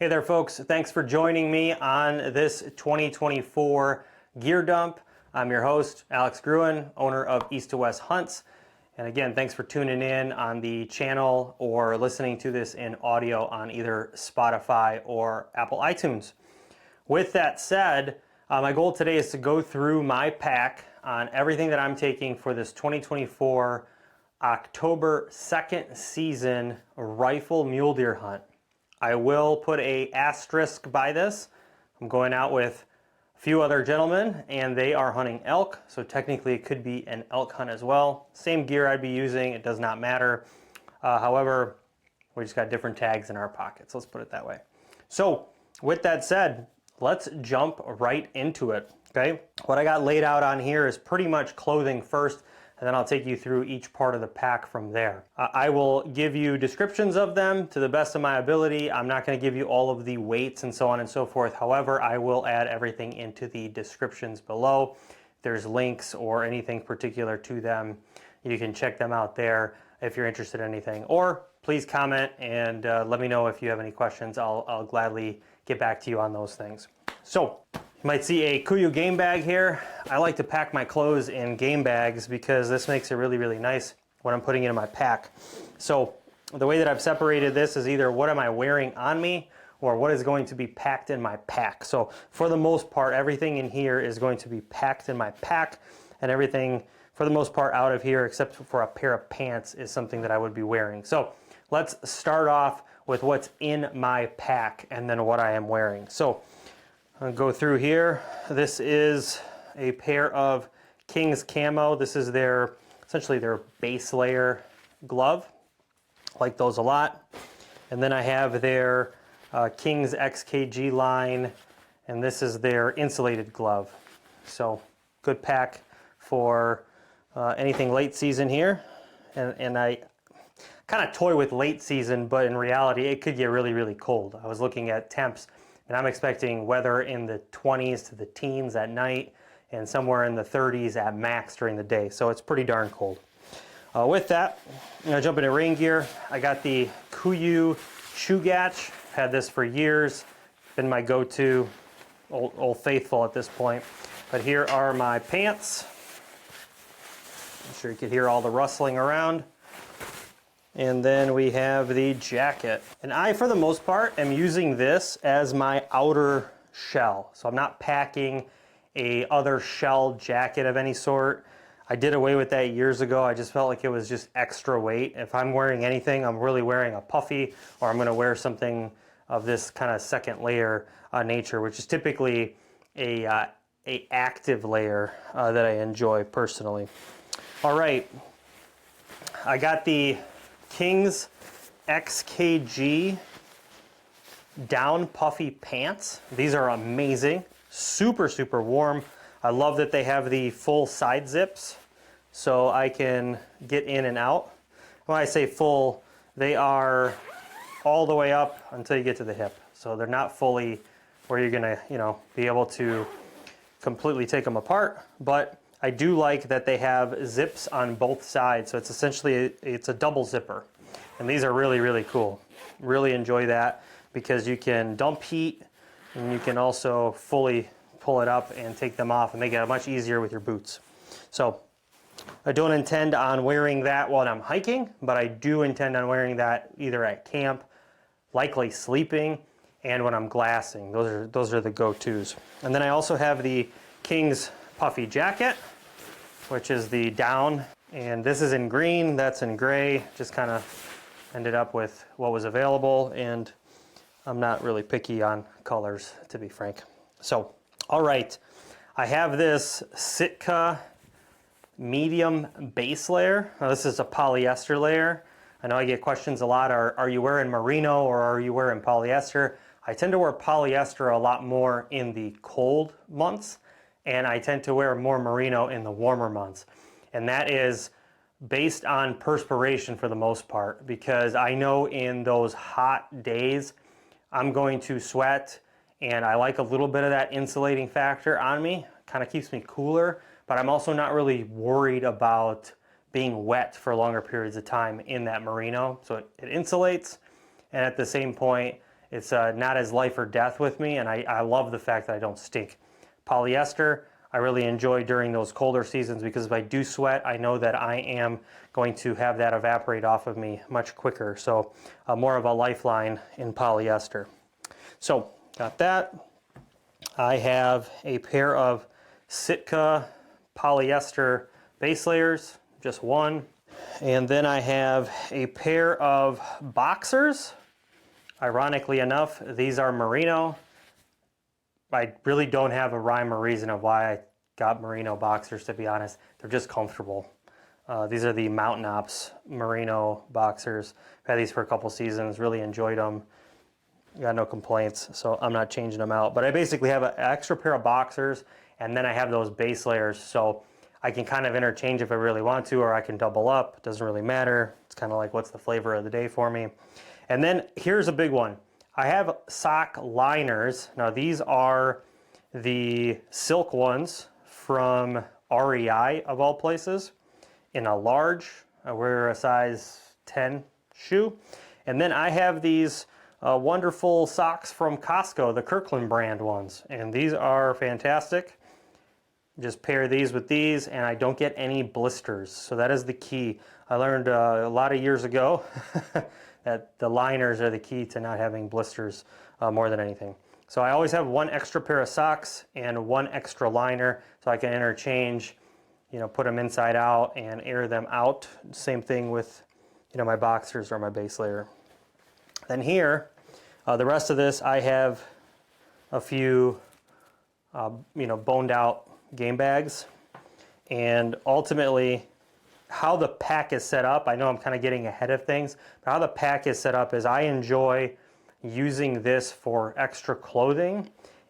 Hey there folks, thanks for joining me on this 2024 gear dump. I'm your host, Alex Gruin, owner of East to West Hunts. And again, thanks for tuning in on the channel or listening to this in audio on either Spotify or Apple iTunes. With that said, my goal today is to go through my pack on everything that I'm taking for this 2024 October 2nd season rifle mule deer hunt. I will put a asterisk by this. I'm going out with a few other gentlemen and they are hunting elk, so technically it could be an elk hunt as well. Same gear I'd be using, it does not matter. However, we just got different tags in our pockets, let's put it that way. So with that said, let's jump right into it, okay? What I got laid out on here is pretty much clothing first, and then I'll take you through each part of the pack from there. I will give you descriptions of them to the best of my ability. I'm not going to give you all of the weights and so on and so forth. However, I will add everything into the descriptions below. If there's links or anything particular to them, you can check them out there if you're interested in anything. Or please comment and let me know if you have any questions. I'll gladly get back to you on those things. So, you might see a KUIU game bag here. I like to pack my clothes in game bags because this makes it really, really nice when I'm putting it in my pack. So the way that I've separated this is either what am I wearing on me or what is going to be packed in my pack. So for the most part, everything in here is going to be packed in my pack, and everything for the most part out of here except for a pair of pants is something that I would be wearing. So let's start off with what's in my pack and then what I am wearing. So I'll go through here. This is a pair of King's Camo. This is their, essentially their base layer glove. Like those a lot. And then I have their King's XKG line, and this is their insulated glove. So good pack for anything late season here. And I kind of toy with late season, but in reality it could get really, really cold. I was looking at temps, and I'm expecting weather in the 20s to the teens at night and somewhere in the 30s at max during the day. So it's pretty darn cold. With that, I'm gonna jump into rain gear. I got the KUIU Chugach. Had this for years. Been my go-to, old faithful at this point. But here are my pants. I'm sure you can hear all the rustling around. And then we have the jacket. And I, for the most part, am using this as my outer shell. So I'm not packing a other shell jacket of any sort. I did away with that years ago. I just felt like it was just extra weight. If I'm wearing anything, I'm really wearing a puffy, or I'm gonna wear something of this kind of second layer nature, which is typically a active layer that I enjoy personally. All right, I got the King's XKG down puffy pants. These are amazing, super, super warm. I love that they have the full side zips so I can get in and out. When I say full, they are all the way up until you get to the hip. So they're not fully where you're gonna, be able to completely take them apart, but I do like that they have zips on both sides, so it's essentially, it's a double zipper. And these are really, really cool. Really enjoy that because you can dump heat and you can also fully pull it up and take them off and make it much easier with your boots. So I don't intend on wearing that while I'm hiking, but I do intend on wearing that either at camp, likely sleeping, and when I'm glassing. Those are the go-tos. And then I also have the King's puffy jacket, which is the down, and this is in green, that's in gray. Just kind of ended up with what was available, and I'm not really picky on colors, to be frank. So, all right, I have this Sitka medium base layer. Now, this is a polyester layer. I know I get questions a lot, are you wearing merino or are you wearing polyester? I tend to wear polyester a lot more in the cold months, and I tend to wear more merino in the warmer months. And that is based on perspiration for the most part, because I know in those hot days, I'm going to sweat, and I like a little bit of that insulating factor on me. Kind of keeps me cooler, but I'm also not really worried about being wet for longer periods of time in that merino. So it insulates, and at the same point, It's not as life or death with me, and I love the fact that I don't stink. Polyester, I really enjoy during those colder seasons because if I do sweat, I know that I am going to have that evaporate off of me much quicker. So more of a lifeline in polyester. So got that. I have a pair of Sitka polyester base layers, just one. And then I have a pair of boxers. Ironically enough, these are merino. I really don't have a rhyme or reason of why I got merino boxers, to be honest. They're just comfortable. These are the Mountain Ops merino boxers. I've had these for a couple seasons, really enjoyed them. Got no complaints, so I'm not changing them out. But I basically have an extra pair of boxers, and then I have those base layers, so I can kind of interchange if I really want to, or I can double up. It doesn't really matter. It's kind of like what's the flavor of the day for me. And then here's a big one. I have sock liners. Now these are the silk ones from REI of all places in a large. I wear a size 10 shoe. And then I have these wonderful socks from Costco, the Kirkland brand ones. And these are fantastic. Just pair these with these and I don't get any blisters. So that is the key. I learned a lot of years ago that the liners are the key to not having blisters more than anything. So I always have one extra pair of socks and one extra liner so I can interchange, you know, put them inside out and air them out. Same thing with, you know, my boxers or my base layer. Then here, the rest of this, I have a few, you know, boned out game bags. And ultimately, how the pack is set up, I know I'm kind of getting ahead of things, but how the pack is set up is I enjoy using this for extra clothing,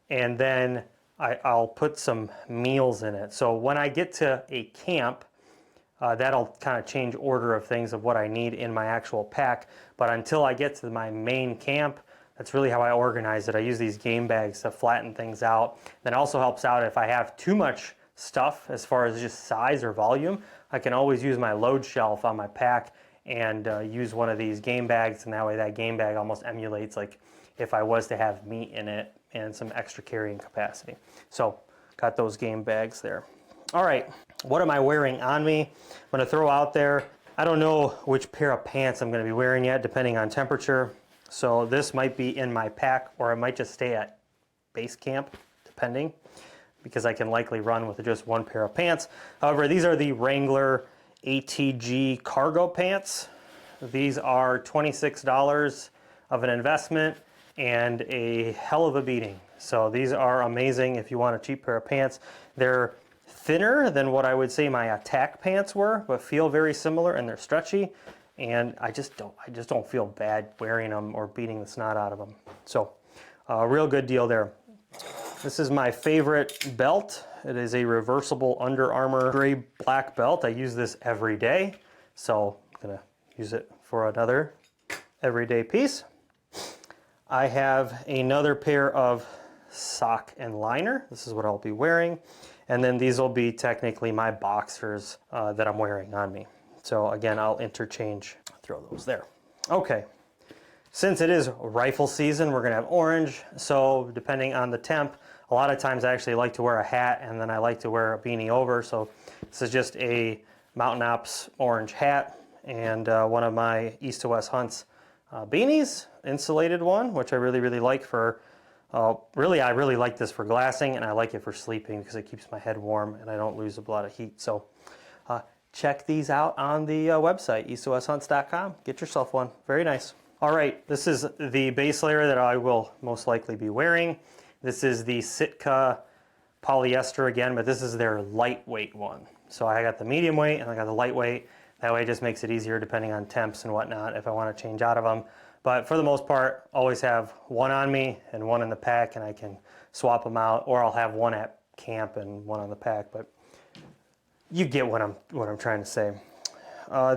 and then I'll put some meals in it. So when I get to a camp, that'll kind of change order of things of what I need in my actual pack. But until I get to my main camp, that's really how I organize it. I use these game bags to flatten things out. That also helps out if I have too much stuff as far as just size or volume. I can always use my load shelf on my pack and use one of these game bags, and that way that game bag almost emulates like if I was to have meat in it and some extra carrying capacity. So got those game bags there. All right, what am I wearing on me? I'm gonna throw out there, I don't know which pair of pants I'm gonna be wearing yet, depending on temperature. So this might be in my pack, or I might just stay at base camp, depending, because I can likely run with just one pair of pants. However, these are the Wrangler ATG cargo pants. These are $26 of an investment and a hell of a beating. So these are amazing if you want a cheap pair of pants. They're thinner than what I would say my attack pants were, but feel very similar, and they're stretchy. And I just don't feel bad wearing them or beating the snot out of them. So a real good deal there. This is my favorite belt. It is a reversible Under Armour gray black belt. I use this every day, so I'm gonna use it for another everyday piece. I have another pair of sock and liner. This is what I'll be wearing. And then these will be technically my boxers that I'm wearing on me. So again, I'll interchange, throw those there. Okay, since it is rifle season, we're gonna have orange. So depending on the temp, a lot of times I actually like to wear a hat, and then I like to wear a beanie over. So this is just a Mountain Ops orange hat and one of my East to West Hunts beanies, insulated one, which I really like for, I really like this for glassing, and I like it for sleeping because it keeps my head warm and I don't lose a lot of heat. So check these out on the website, east-to-west-hunts.com. Get yourself one, very nice. All right, this is the base layer that I will most likely be wearing. This is the Sitka polyester again, but this is their lightweight one. So I got the medium weight and I got the lightweight. That way it just makes it easier depending on temps and whatnot if I want to change out of them. But for the most part, always have one on me and one in the pack, and I can swap them out, or I'll have one at camp and one on the pack. But you get what I'm trying to say.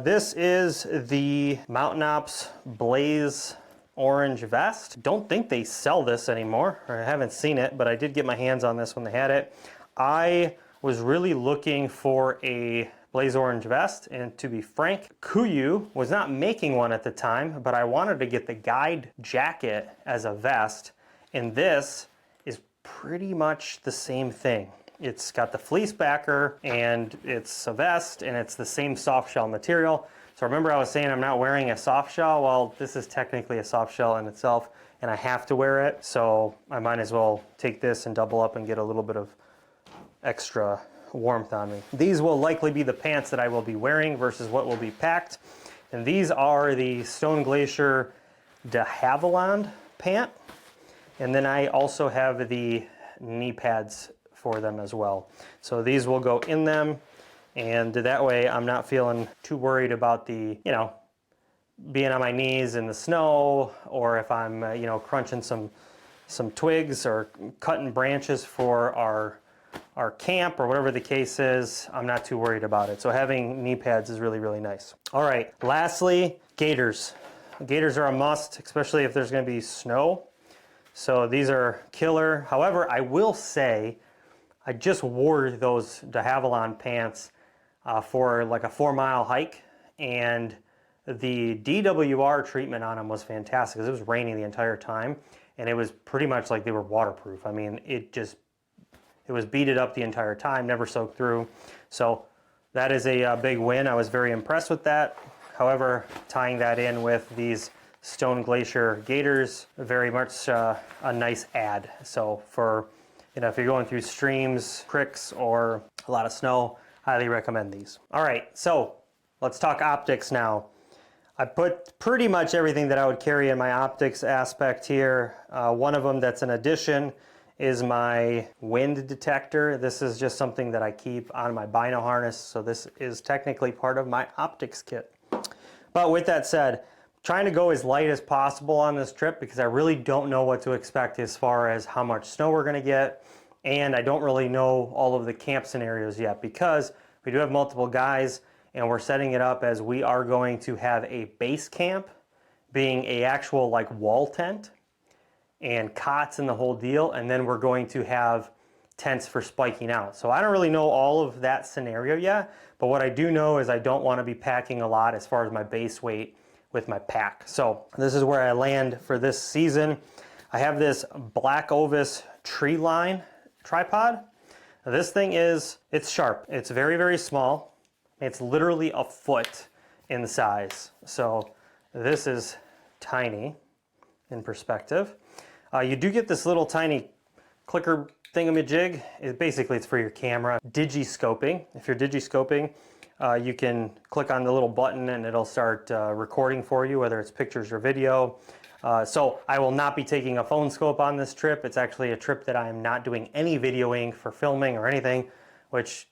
This is the Mountain Ops Blaze orange vest. Don't think they sell this anymore, or I haven't seen it, but I did get my hands on this when they had it. I was really looking for a blaze orange vest, and to be frank, KUIU was not making one at the time, but I wanted to get the guide jacket as a vest, and this is pretty much the same thing. It's got the fleece backer, and it's a vest, and it's the same soft shell material. So remember I was saying I'm not wearing a soft shell? Well, this is technically a soft shell in itself, and I have to wear it, so I might as well take this and double up and get a little bit of extra warmth on me. These will likely be the pants that I will be wearing versus what will be packed. And these are the Stone Glacier de Havilland pant. And then I also have the knee pads for them as well. So these will go in them, and that way I'm not feeling too worried about the, you know, being on my knees in the snow, or if I'm, you know, crunching some twigs or cutting branches for our camp or whatever the case is, I'm not too worried about it. So having knee pads is really, really nice. All right, lastly, gaiters. Gaiters are a must, especially if there's gonna be snow. So these are killer. However, I will say, I just wore those de Havilland pants for like a 4-mile hike, and the DWR treatment on them was fantastic because it was raining the entire time, and it was pretty much like they were waterproof. I mean, it was beaded up the entire time, never soaked through. So that is a big win. I was very impressed with that. However, tying that in with these Stone Glacier gaiters, very much a nice add. So for, you know, if you're going through streams, creeks, or a lot of snow, highly recommend these. All right, so let's talk optics now. I put pretty much everything that I would carry in my optics aspect here. One of them that's an addition is my wind detector. This is just something that I keep on my bino harness, so this is technically part of my optics kit. But with that said, trying to go as light as possible on this trip because I really don't know what to expect as far as how much snow we're gonna get, and I don't really know all of the camp scenarios yet because we do have multiple guys, and we're setting it up as we are going to have a base camp being a actual like wall tent and cots and the whole deal, and then we're going to have tents for spiking out. So I don't really know all of that scenario yet, but what I do know is I don't want to be packing a lot as far as my base weight with my pack. So this is where I land for this season. I have this Black Ovis tree line tripod. Now this thing it's sharp. It's very, very small. It's literally a foot in size. So this is tiny in perspective. You do get this little tiny clicker thingamajig. Basically, it's for your camera. Digi-scoping. If you're digi-scoping, you can click on the little button and it'll start recording for you, whether it's pictures or video. So I will not be taking a phone scope on this trip. It's actually a trip that I am not doing any videoing for filming or anything, which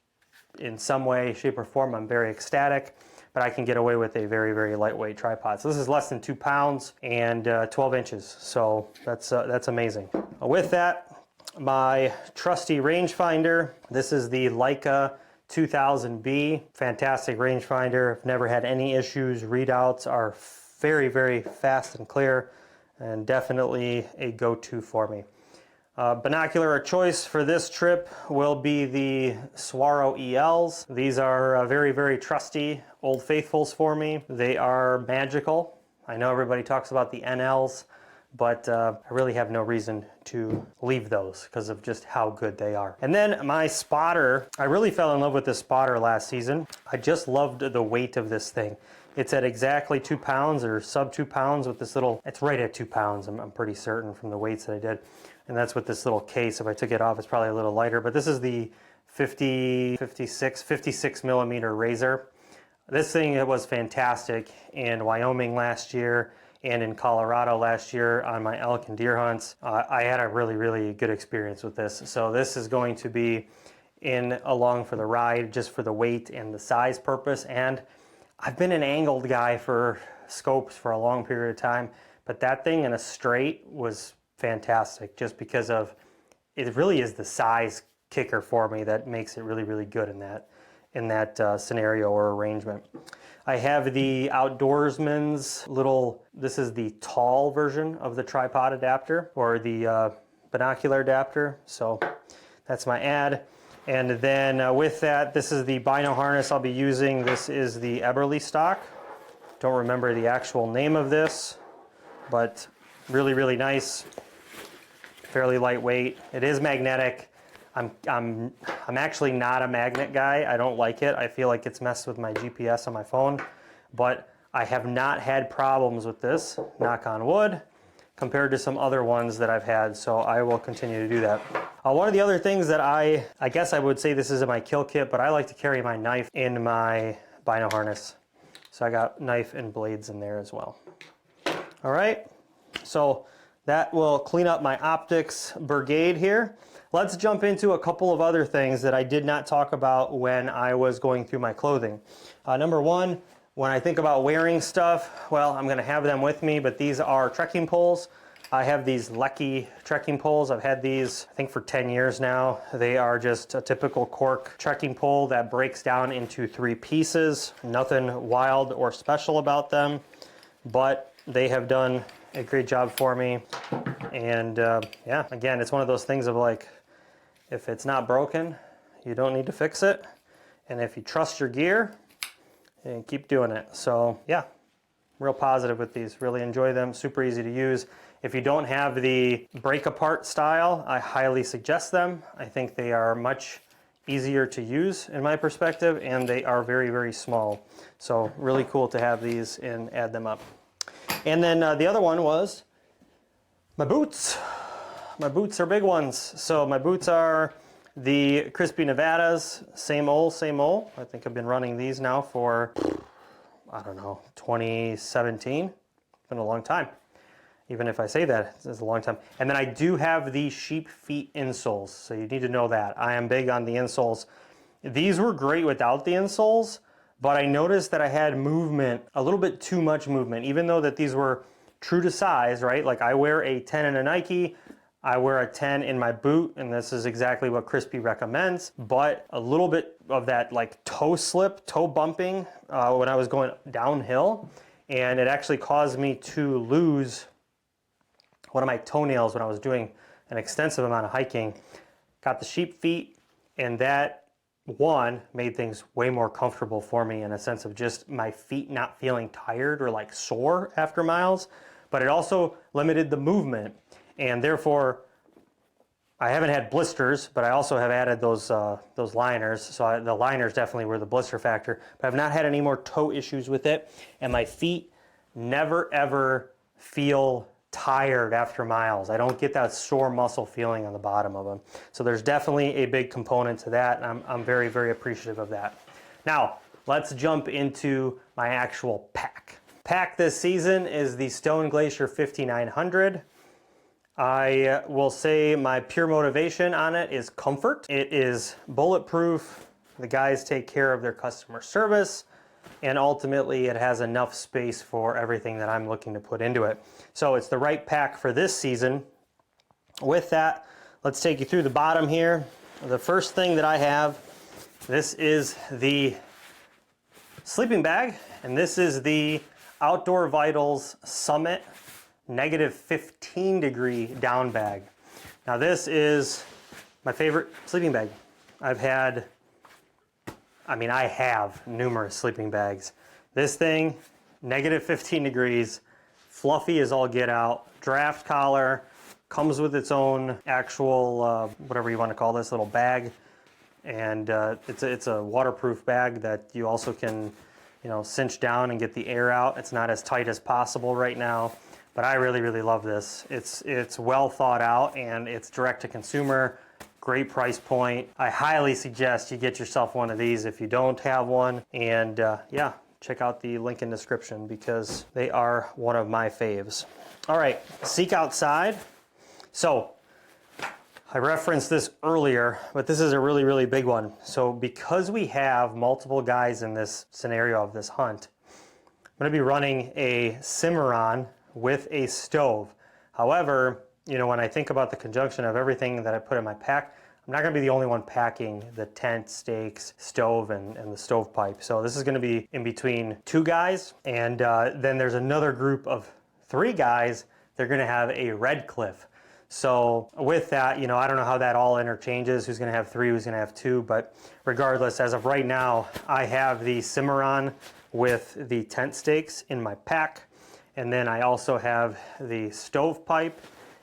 in some way, shape, or form, I'm very ecstatic, but I can get away with a very, very lightweight tripod. So this is less than 2 pounds and 12 inches. So that's amazing. With that, my trusty rangefinder. This is the Leica 2000B. Fantastic rangefinder. I've never had any issues. Readouts are very, very fast and clear, and definitely a go-to for me. Binocular of choice for this trip will be the Swaro ELs. These are very, very trusty Old Faithfuls for me. They are magical. I know everybody talks about the NLs, but I really have no reason to leave those because of just how good they are. And then my spotter, I really fell in love with this spotter last season. I just loved the weight of this thing. It's at exactly 2 pounds or sub 2 pounds with this little, it's right at 2 pounds, I'm pretty certain from the weights that I did. And that's with this little case. If I took it off, it's probably a little lighter, but this is the 56 millimeter razor. This thing was fantastic in Wyoming last year and in Colorado last year on my elk and deer hunts. I had a really, really good experience with this. So this is going to be in along for the ride just for the weight and the size purpose. And I've been an angled guy for scopes for a long period of time, but that thing in a straight was fantastic just because of it really is the size kicker for me that makes it really, really good in that scenario or arrangement. I have the Outdoorsman's little, this is the tall version of the tripod adapter or the binocular adapter. So that's my ad. And then with that, this is the bino harness I'll be using. This is the Eberly stock. Don't remember the actual name of this, but really, really nice. Fairly lightweight. It is magnetic. I'm actually not a magnet guy. I don't like it. I feel like it's messed with my GPS on my phone, but I have not had problems with this, knock on wood, compared to some other ones that I've had, so I will continue to do that. One of the other things that I guess I would say this is in my kill kit, but I like to carry my knife in my bino harness. So I got knife and blades in there as well. All right, so that will clean up my optics brigade here. Let's jump into a couple of other things that I did not talk about when I was going through my clothing. Number one, when I think about wearing stuff, well, I'm gonna have them with me, but these are trekking poles. I have these Lecky trekking poles. I've had these, I think, for 10 years now. They are just a typical cork trekking pole that breaks down into 3 pieces. Nothing wild or special about them, but they have done a great job for me. And yeah, again, it's one of those things of like, if it's not broken, you don't need to fix it. And if you trust your gear, and keep doing it. So yeah, real positive with these. Really enjoy them, super easy to use. If you don't have the break apart style, I highly suggest them. I think they are much easier to use in my perspective, and they are very, very small. So really cool to have these and add them up. And then the other one was my boots. My boots are big ones. So my boots are the Crispy Nevadas, same old, same old. I think I've been running these now for, I don't know, 2017. It's been a long time. Even if I say that, it's a long time. And then I do have the sheep feet insoles, so you need to know that. I am big on the insoles. These were great without the insoles, but I noticed that I had movement, a little bit too much movement, even though that these were true to size, right? Like I wear a 10 in a Nike, I wear a 10 in my boot, and this is exactly what Crispy recommends, but a little bit of that like toe slip, toe bumping when I was going downhill, and it actually caused me to lose one of my toenails when I was doing an extensive amount of hiking. Got the sheep feet, and that one made things way more comfortable for me in a sense of just my feet not feeling tired or like sore after miles, but it also limited the movement. And therefore, I haven't had blisters, but I also have added those liners. So the liners definitely were the blister factor, but I've not had any more toe issues with it. And my feet never ever feel tired after miles. I don't get that sore muscle feeling on the bottom of them. So there's definitely a big component to that, and I'm very, very appreciative of that. Now, let's jump into my actual pack. Pack this season is the Stone Glacier 5900. I will say my pure motivation on it is comfort. It is bulletproof. The guys take care of their customer service, and ultimately it has enough space for everything that I'm looking to put into it. So it's the right pack for this season. With that, let's take you through the bottom here. The first thing that I have, this is the sleeping bag, and this is the Outdoor Vitals Summit -15 degree down bag. Now this is my favorite sleeping bag. I have numerous sleeping bags. This thing, -15 degrees, fluffy as all get out, draft collar, comes with its own actual, whatever you want to call this little bag. And it's a waterproof bag that you also can, cinch down and get the air out. It's not as tight as possible right now. But I really, really love this. It's well thought out, and it's direct to consumer, great price point. I highly suggest you get yourself one of these if you don't have one. And yeah, check out the link in description because they are one of my faves. All right, seek outside. So I referenced this earlier, but this is a really, really big one. So because we have multiple guys in this scenario of this hunt, I'm gonna be running a Cimarron with a stove. However, when I think about the conjunction of everything that I put in my pack, I'm not gonna be the only one packing the tent, stakes, stove, and the stovepipe. So this is gonna be in between 2 guys, and then there's another group of 3 guys. They're gonna have a Red Cliff. So with that, you know, I don't know how that all interchanges, who's gonna have 3, who's gonna have 2, but regardless, as of right now, I have the Cimarron with the tent stakes in my pack. And then I also have the stovepipe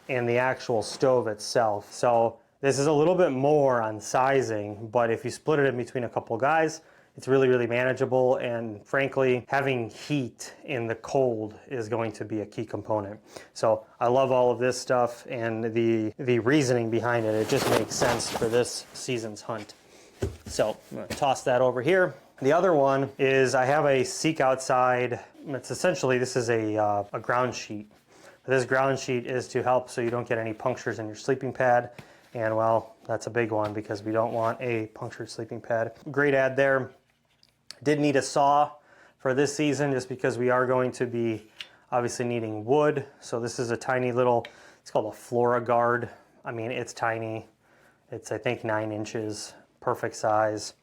and the actual stove itself. So this is a little bit more on sizing, but if you split it in between a couple guys, it's really, really manageable. And frankly, having heat in the cold is going to be a key component. So I love all of this stuff, and the reasoning behind it, it just makes sense for this season's hunt. So I'm gonna toss that over here. The other one is I have a Seek Outside. It's essentially, this is a ground sheet. This ground sheet is to help so you don't get any punctures in your sleeping pad. And well, that's a big one because we don't want a punctured sleeping pad. Great ad there. Did need a saw for this season just because we are going to be obviously needing wood. So this is a tiny little, it's called a Flora Guard. I mean, it's tiny. It's, I think, 9 inches, perfect size.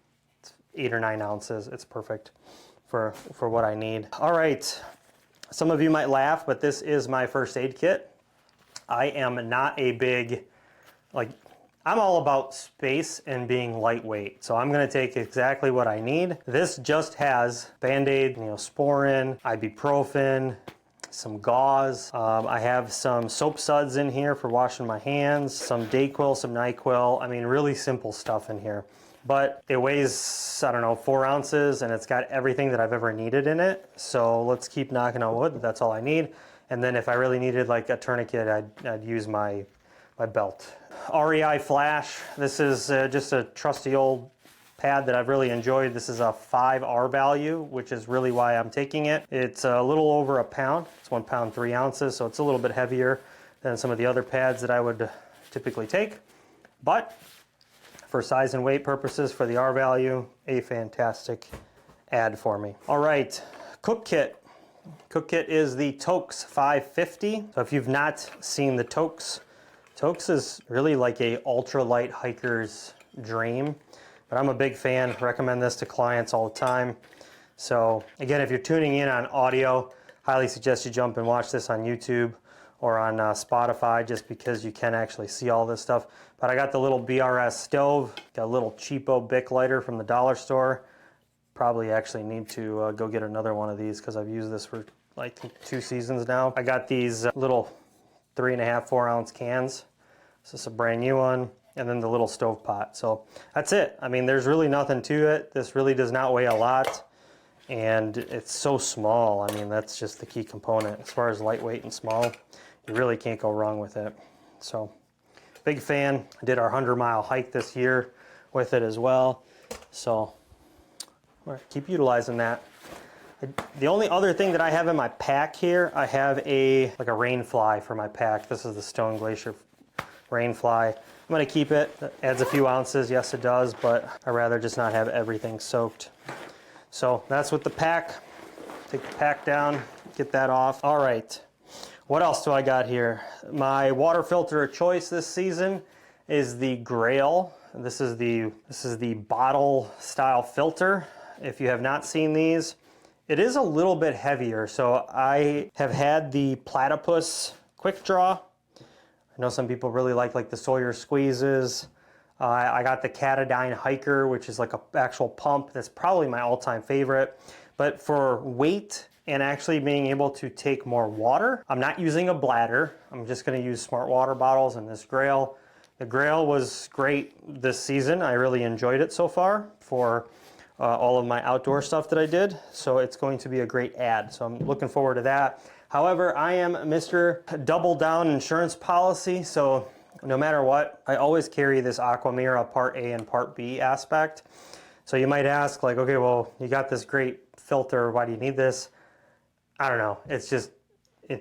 8 or 9 ounces. It's perfect for what I need. All right, some of you might laugh, but this is my first aid kit. I am not a big, like, I'm all about space and being lightweight. So I'm gonna take exactly what I need. This just has Band-Aid, Neosporin, ibuprofen, some gauze. I have some soap suds in here for washing my hands, some Dayquil, some NyQuil. I mean, really simple stuff in here. But it weighs, I don't know, 4 ounces, and it's got everything that I've ever needed in it. So let's keep knocking on wood. That's all I need. And then if I really needed like a tourniquet, I'd use my belt. REI Flash. This is just a trusty old pad that I've really enjoyed. This is a 5R value, which is really why I'm taking it. It's a little over a pound. It's 1 pound 3 ounces, so it's a little bit heavier than some of the other pads that I would typically take. But for size and weight purposes, for the R value, a fantastic ad for me. All right, cook kit. Cook kit is the Toaks 550. So if you've not seen the Toaks, Toaks is really like a ultralight hiker's dream, but I'm a big fan, recommend this to clients all the time. So again, if you're tuning in on audio, highly suggest you jump and watch this on YouTube or on Spotify, just because you can actually see all this stuff. But I got the little BRS stove, got a little cheapo Bic lighter from the dollar store. Probably actually need to go get another one of these because I've used this for like 2 seasons now. I got these little 3.5, 4 ounce cans. This is a brand new one. And then the little stove pot. So that's it. I mean, there's really nothing to it. This really does not weigh a lot. And it's so small. I mean, that's just the key component. As far as lightweight and small, you really can't go wrong with it. So big fan. I did our 100-mile hike this year with it as well. So we'll keep utilizing that. The only other thing that I have in my pack here, I have like a rain fly for my pack. This is the Stone Glacier rain fly. I'm gonna keep it. It adds a few ounces, yes it does, but I'd rather just not have everything soaked. So that's with the pack. Take the pack down, get that off. All right, what else do I got here? My water filter of choice this season is the Grail. This is the bottle style filter. If you have not seen these, it is a little bit heavier. So I have had the Platypus Quick Draw. I know some people really like the Sawyer squeezes. I got the Katadyn Hiker, which is like an actual pump. That's probably my all-time favorite. But for weight and actually being able to take more water, I'm not using a bladder. I'm just gonna use smart water bottles and this Grail. The Grail was great this season. I really enjoyed it so far for all of my outdoor stuff that I did. So it's going to be a great ad. So I'm looking forward to that. However, I am Mr. Double Down insurance policy. So no matter what, I always carry this Aquamira Part A and Part B aspect. So you might ask, like, okay, well, you got this great filter, why do you need this? I don't know, it's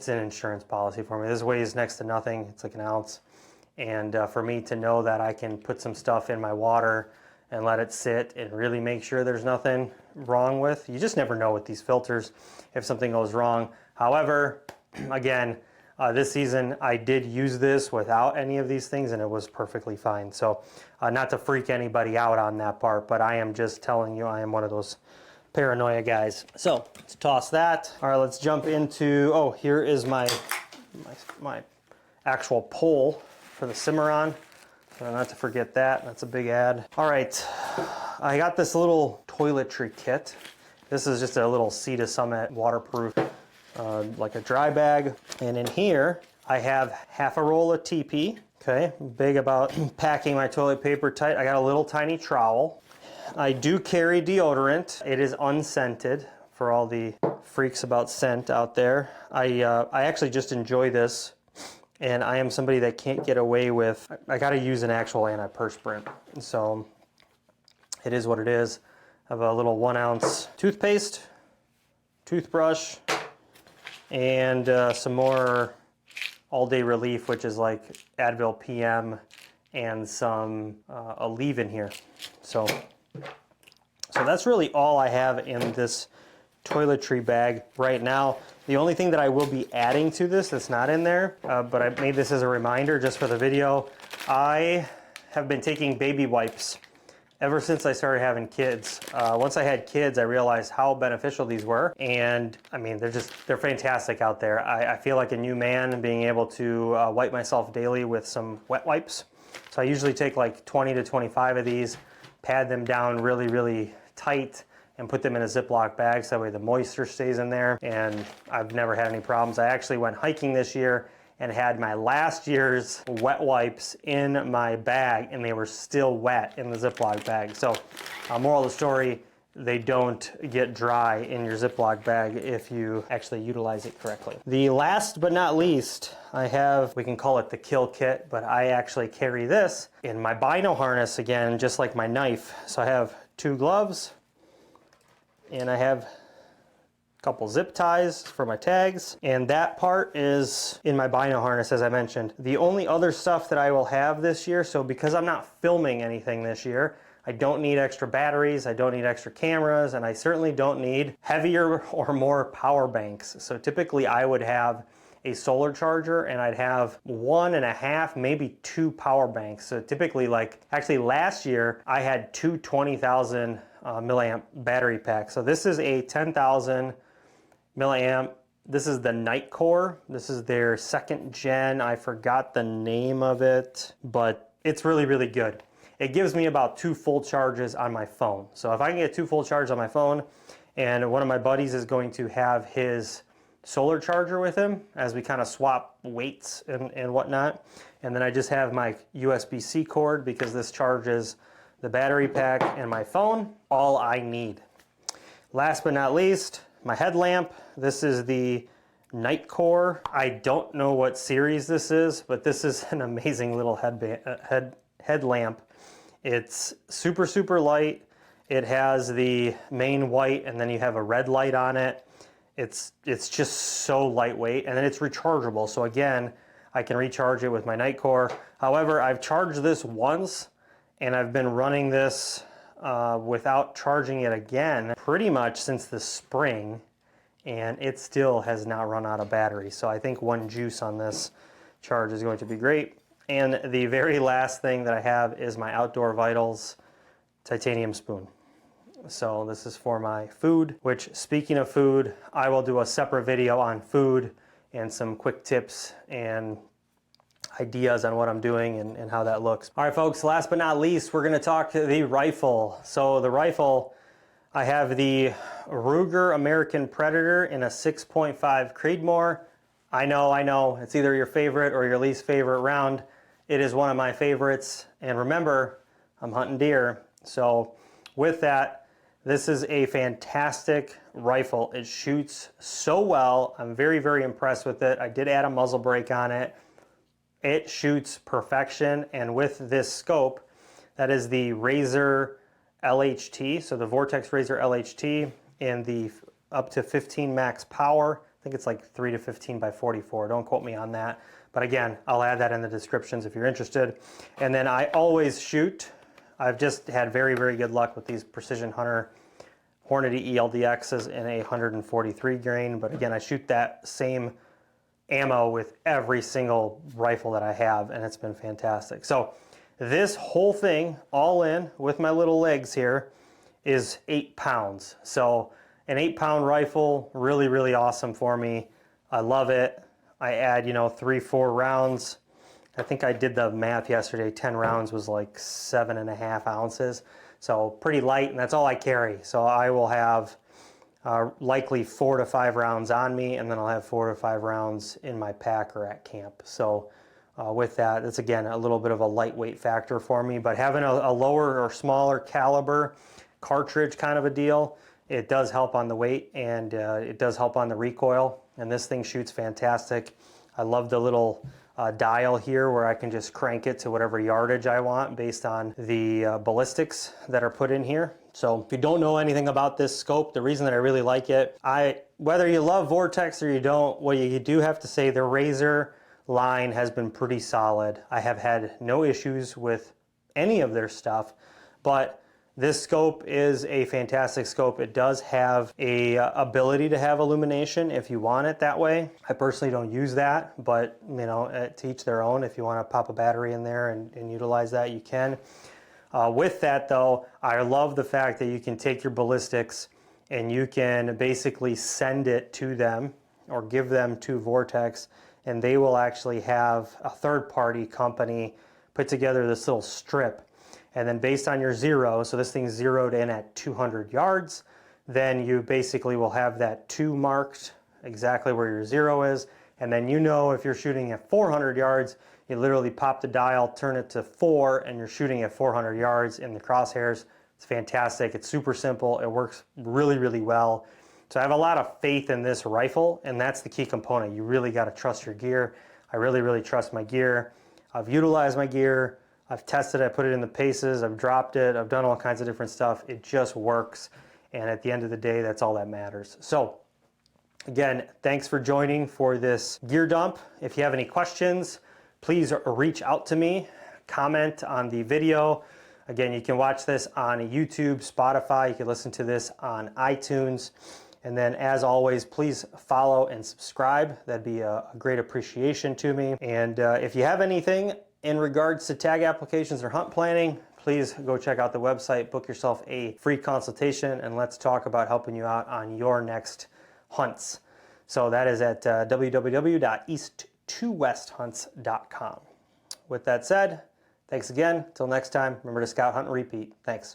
an insurance policy for me. This weighs next to nothing, it's like an ounce. And for me to know that I can put some stuff in my water and let it sit and really make sure there's nothing wrong with, you just never know with these filters if something goes wrong. However, again, this season I did use this without any of these things and it was perfectly fine. So not to freak anybody out on that part, but I am just telling you I am one of those paranoia guys. So let's toss that. All right, let's jump into, oh, here is my actual pole for the Cimarron. So not to forget that, that's a big add. All right, I got this little toiletry kit. This is just a little Sea to Summit waterproof, like a dry bag. And in here, I have half a roll of TP. Okay, big about packing my toilet paper tight. I got a little tiny trowel. I do carry deodorant. It is unscented for all the freaks about scent out there. I actually just enjoy this, and I am somebody that can't get away with, I gotta use an actual antiperspirant. So it is what it is. I have a little 1 ounce toothpaste, toothbrush, and some more All Day Relief, which is like Advil PM, and some a leave-in here. So that's really all I have in this toiletry bag right now. The only thing that I will be adding to this that's not in there, but I made this as a reminder just for the video, I have been taking baby wipes ever since I started having kids. Once I had kids, I realized how beneficial these were. And I mean, they're fantastic out there. I feel like a new man being able to wipe myself daily with some wet wipes. So I usually take like 20 to 25 of these, pad them down really, really tight, and put them in a Ziploc bag so that way the moisture stays in there. And I've never had any problems. I actually went hiking this year and had my last year's wet wipes in my bag, and they were still wet in the Ziploc bag. So moral of the story, they don't get dry in your Ziploc bag if you actually utilize it correctly. The last but not least, I have, we can call it the kill kit, but I actually carry this in my bino harness again, just like my knife. So I have 2 gloves, and I have couple zip ties for my tags, and that part is in my bino harness, as I mentioned. The only other stuff that I will have this year, so because I'm not filming anything this year, I don't need extra batteries, I don't need extra cameras, and I certainly don't need heavier or more power banks. So typically I would have a solar charger, and I'd have 1.5, maybe 2 power banks. So typically, like, actually last year I had 2 20,000 milliamp battery packs. So this is a 10,000 milliamp. This is the Night Core. This is their 2nd gen. I forgot the name of it, but it's really, really good. It gives me about 2 full charges on my phone. So if I can get 2 full charges on my phone, and one of my buddies is going to have his solar charger with him as we kind of swap weights and whatnot. And then I just have my USB-C cord because this charges the battery pack and my phone, all I need. Last but not least, my headlamp. This is the Night Core. I don't know what series this is, but this is an amazing little headlamp. It's super, super light. It has the main white, and then you have a red light on it. It's just so lightweight, and then it's rechargeable. So again, I can recharge it with my Night Core. However, I've charged this once, and I've been running this without charging it again pretty much since the spring, and it still has not run out of battery. So I think 1 juice on this charge is going to be great. And the very last thing that I have is my Outdoor Vitals titanium spoon. So this is for my food, which, speaking of food, I will do a separate video on food and some quick tips and ideas on what I'm doing and how that looks. All right, folks, last but not least, we're gonna talk the rifle. So the rifle, I have the Ruger American Predator in a 6.5 Creedmoor. I know, it's either your favorite or your least favorite round. It is one of my favorites, and remember, I'm hunting deer. So with that, this is a fantastic rifle. It shoots so well. I'm very, very impressed with it. I did add a muzzle brake on it. It shoots perfection, and with this scope, that is the Razor LHT, so the Vortex Razor LHT, and the up to 15 max power. I think it's like 3 to 15 by 44. Don't quote me on that. But again, I'll add that in the descriptions if you're interested. And then I always shoot. I've just had very, very good luck with these Precision Hunter Hornady ELDXs in a 143 grain. But again, I shoot that same ammo with every single rifle that I have, and it's been fantastic. So this whole thing, all in with my little legs here, is 8 pounds. So an 8-pound rifle, really, really awesome for me. I love it. I add, 3-4 rounds I think I did the math yesterday, 10 rounds was like 7.5 ounces. So pretty light, and that's all I carry. So I will have likely 4 to 5 rounds on me, and then I'll have 4 to 5 rounds in my pack or at camp. So with that, it's again a little bit of a lightweight factor for me, but having a lower or smaller caliber cartridge kind of a deal, it does help on the weight, and it does help on the recoil, and this thing shoots fantastic. I love the little dial here where I can just crank it to whatever yardage I want based on the ballistics that are put in here. So if you don't know anything about this scope, the reason that I really like it, whether you love Vortex or you don't, well, you do have to say the Razor line has been pretty solid. I have had no issues with any of their stuff, but this scope is a fantastic scope. It does have a ability to have illumination if you want it that way. I personally don't use that, but you know, to each their own. If you want to pop a battery in there and utilize that, you can. With that though, I love the fact that you can take your ballistics and you can basically send it to them or give them to Vortex, and they will actually have a third-party company put together this little strip. And then based on your zero, so this thing's zeroed in at 200 yards, then you basically will have that 2 marked exactly where your zero is. And then you know if you're shooting at 400 yards, you literally pop the dial, turn it to 4, and you're shooting at 400 yards in the crosshairs. It's fantastic. It's super simple. It works really, really well. So I have a lot of faith in this rifle, and that's the key component. You really got to trust your gear. I really, really trust my gear. I've utilized my gear. I've tested it, I put it in the paces, I've dropped it, I've done all kinds of different stuff. It just works, and at the end of the day, that's all that matters. So again, thanks for joining for this gear dump. If you have any questions, please reach out to me, comment on the video. Again, you can watch this on YouTube, Spotify, you can listen to this on iTunes. And then as always, please follow and subscribe. That'd be a great appreciation to me. And if you have anything in regards to tag applications or hunt planning, please go check out the website, book yourself a free consultation, and let's talk about helping you out on your next hunts. So that is at www.east2westhunts.com. With that said, thanks again. Till next time, remember to scout, hunt, and repeat. Thanks.